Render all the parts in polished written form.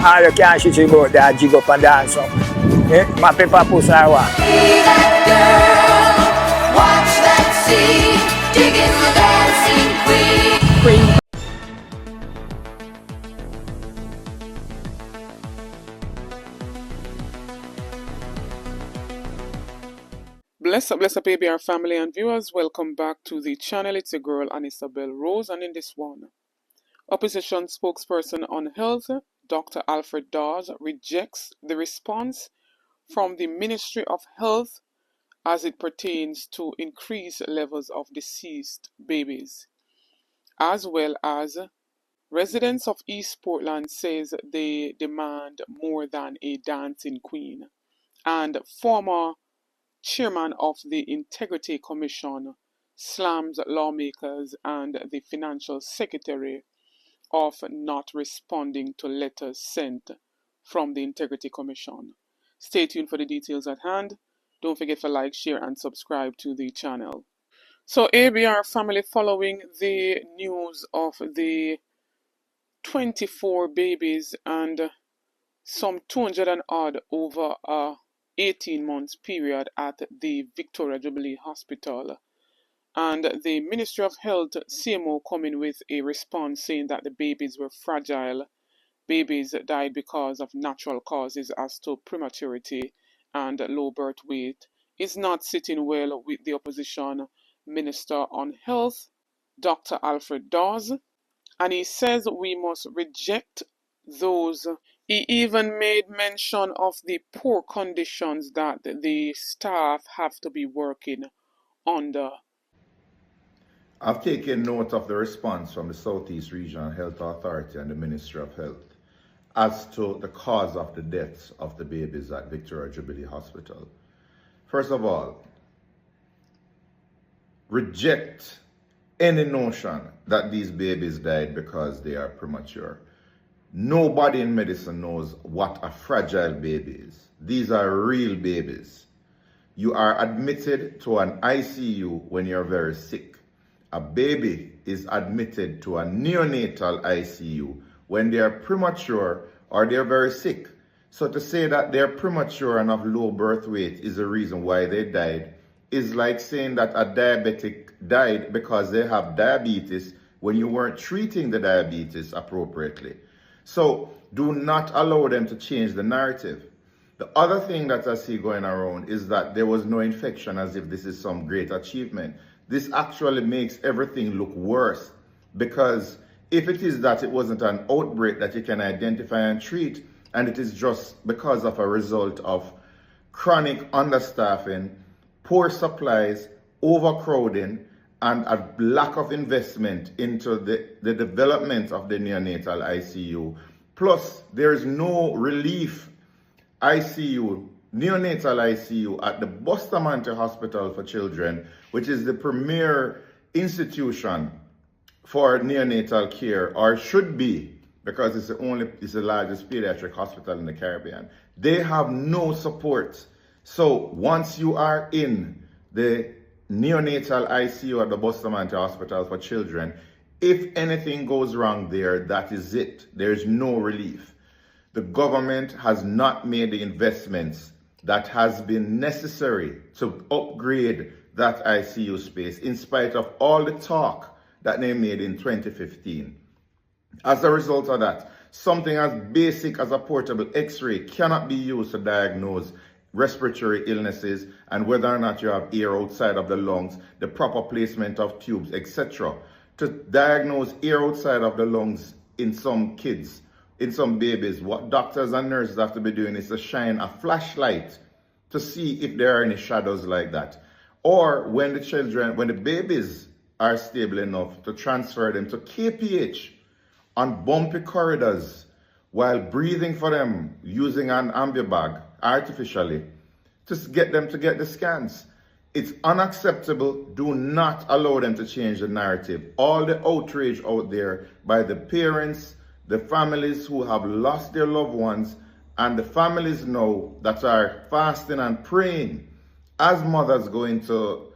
all you can shoot about that jig up and dance up. My paper pussy I want. Hey that girl, watch that scene, digging the dancing queen. Bless up, ABR family and viewers. Welcome back to the channel. It's your girl, Isabel Rose, and in this one, Opposition spokesperson on health, Dr. Alfred Dawes, rejects the response from the Ministry of Health as it pertains to increased levels of deceased babies, as well as residents of East Portland says they demand more than a dancing queen, and former chairman of the Integrity Commission slams lawmakers and the financial secretary of not responding to letters sent from the Integrity Commission. Stay tuned for the details at hand. Don't forget to like, share, and subscribe to the channel. So ABR family, following the news of the 24 babies and some 200 and odd over a 18 months period at the Victoria Jubilee Hospital, and the Ministry of Health CMO coming with a response saying that the babies were fragile. Babies died because of natural causes as to prematurity and low birth weight, is not sitting well with the opposition Minister on Health, Dr. Alfred Dawes, and he says we must reject those. He even made mention of the poor conditions that the staff have to be working under. I've taken note of the response from the Southeast Regional Health Authority and the Ministry of Health as to the cause of the deaths of the babies at Victoria Jubilee Hospital. First of all, reject any notion that these babies died because they are premature. Nobody in medicine knows what a fragile baby is. These are real babies. You are admitted to an ICU when you're very sick. A baby is admitted to a neonatal ICU when they are premature or they're very sick. So to say that they're premature and have low birth weight is the reason why they died is like saying that a diabetic died because they have diabetes when you weren't treating the diabetes appropriately. So do not allow them to change the narrative. The other thing that I see going around is that there was no infection, as if this is some great achievement. This actually makes everything look worse, because if it is that it wasn't an outbreak that you can identify and treat, and it is just because of a result of chronic understaffing, poor supplies, overcrowding, and a lack of investment into the development of the neonatal ICU. Plus, there is no relief ICU, neonatal ICU at the Bustamante Hospital for Children, which is the premier institution for neonatal care, or should be, because it's the largest pediatric hospital in the Caribbean. They have no support. So once you are in the neonatal ICU at the Bustamante Hospital for Children, if anything goes wrong there, that is it. There's no relief. The government has not made the investments that has been necessary to upgrade that ICU space, in spite of all the talk that they made in 2015. As a result of that, something as basic as a portable X-ray cannot be used to diagnose respiratory illnesses and whether or not you have air outside of the lungs, the proper placement of tubes, etc. To diagnose air outside of the lungs in some kids, in some babies, what doctors and nurses have to be doing is to shine a flashlight to see if there are any shadows like that. Or when the babies are stable enough, to transfer them to KPH on bumpy corridors while breathing for them using an ambibag artificially to get them to get the scans. It's unacceptable. Do not allow them to change the narrative. All the outrage out there by the parents, the families who have lost their loved ones, and the families now that are fasting and praying as mothers go into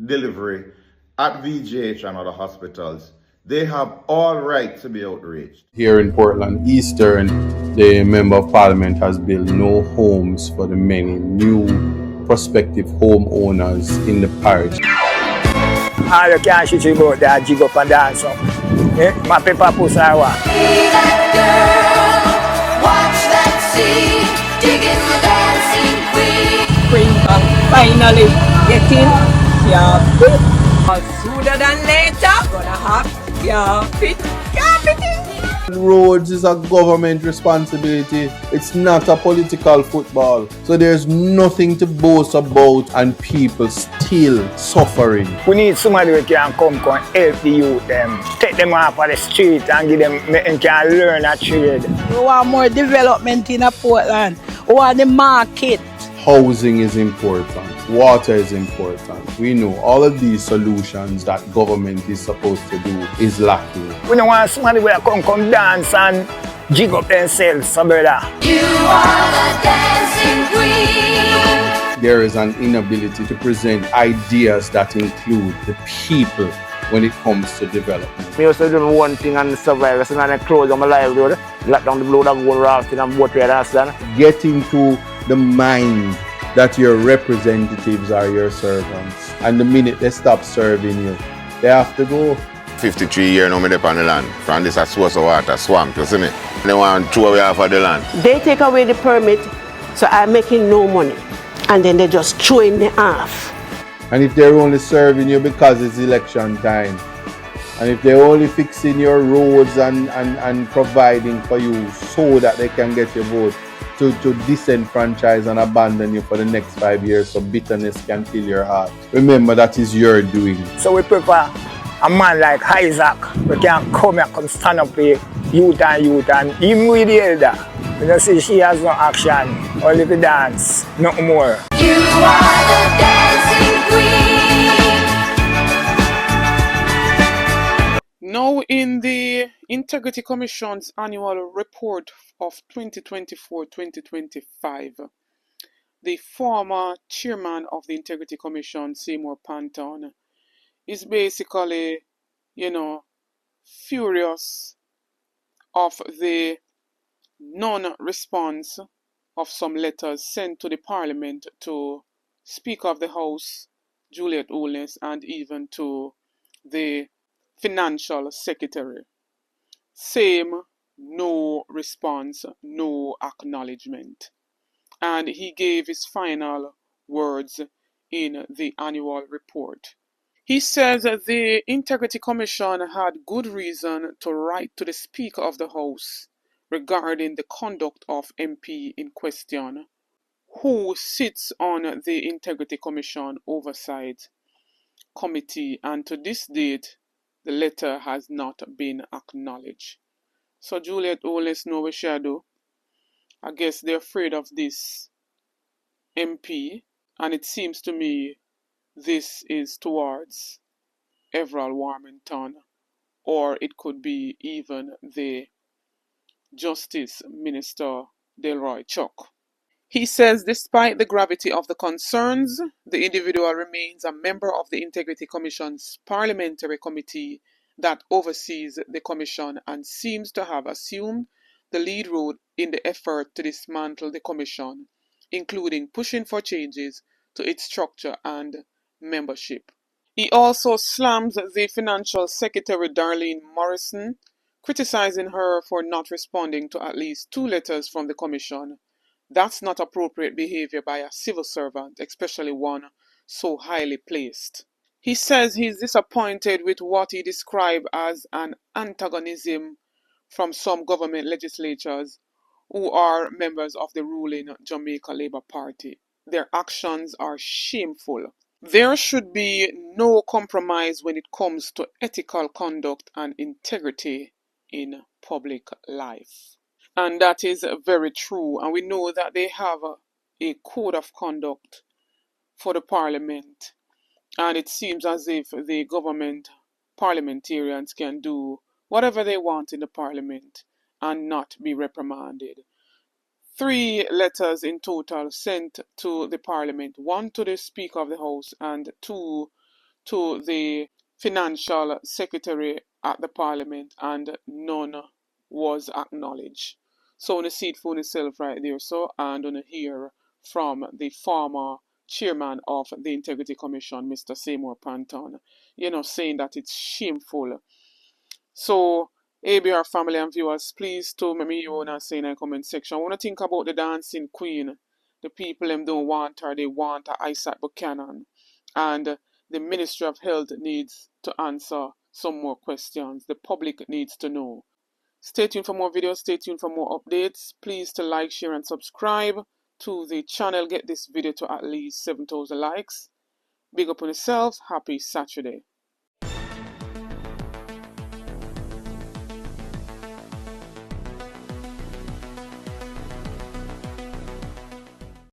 delivery at VGH and other hospitals. They have all right to be outraged. Here in Portland, Eastern The Member of Parliament has built no homes for the many new prospective homeowners in the parish. All you can shoot you go there, jig up and dance up. My paper push our Be that girl, watch that scene, digging the dancing queen. Spring Bank finally getting carpet. Sooner than later, gonna have carpeting. Roads is a government responsibility. It's not a political football. So there's nothing to boast about and people still suffering. We need somebody who can come help the youth them. Take them off of the street and give them make them can learn a trade. We want more development in Portland. We want the market. Housing is important. Water is important. We know all of these solutions that government is supposed to do is lacking. We don't want somebody who come dance and jig up themselves, so brother. You are the dancing queen. There is an inability to present ideas that include the people when it comes to development. I used to do one thing and survive. So I close on my livelihood, let down the blood and go rafting and boat ride and stand. Get into the mind that your representatives are your servants. And the minute they stop serving you, they have to go. 53 years now, I'm on the land. From this a source of water, swamp, you see me? They want to throw away half of the land. They take away the permit, so I'm making no money. And then they just throwing me off. And if they're only serving you because it's election time, and if they're only fixing your roads and providing for you so that they can get your vote, to disenfranchise and abandon you for the next 5 years so bitterness can fill your heart. Remember, that is your doing. So we prefer a man like Isaac who can come and come stand up with youth and even with the elder. You know, see, she has no action, only the dance, nothing more. You are the dancing queen. Now, in the Integrity Commission's annual report of 2024-2025, the former chairman of the Integrity Commission, Seymour Panton, is basically, furious of the non-response of some letters sent to the Parliament to Speaker of the House, Juliet Holness, and even to the Financial Secretary. Same, no response, no acknowledgement. And he gave his final words in the annual report. He says that the Integrity Commission had good reason to write to the Speaker of the House regarding the conduct of MP in question, who sits on the Integrity Commission Oversight Committee, and to this date, the letter has not been acknowledged. So Juliet Holness know what she do. I guess they're afraid of this MP, and it seems to me this is towards Everall Warmington, or it could be even the Justice Minister Delroy Chuck. He says despite the gravity of the concerns, the individual remains a member of the Integrity Commission's parliamentary committee that oversees the commission and seems to have assumed the lead role in the effort to dismantle the commission, including pushing for changes to its structure and membership. He also slams the Financial Secretary Darlene Morrison, criticizing her for not responding to at least 2 letters from the commission. That's not appropriate behavior by a civil servant, especially one so highly placed. He says he's disappointed with what he described as an antagonism from some government legislators who are members of the ruling Jamaica Labour Party. Their actions are shameful. There should be no compromise when it comes to ethical conduct and integrity in public life. And that is very true. And we know that they have a code of conduct for the parliament. And it seems as if the government parliamentarians can do whatever they want in the parliament and not be reprimanded. 3 letters in total sent to the Parliament, 1 to the Speaker of the House and 2 to the Financial Secretary at the Parliament, and none was acknowledged. So on the seat for yourself right there, so, and on hear from the former chairman of the Integrity Commission, Mr. Seymour Panton, saying that it's shameful. So, ABR family and viewers, please to me you wanna say in the comment section. I wanna think about the dancing queen. The people them don't want her, they want a Isaac Buchanan. And the Ministry of Health needs to answer some more questions. The public needs to know. Stay tuned for more videos, stay tuned for more updates. Please to like, share and subscribe to the channel. Get this video to at least 7,000 likes. Big up on yourself. Happy Saturday.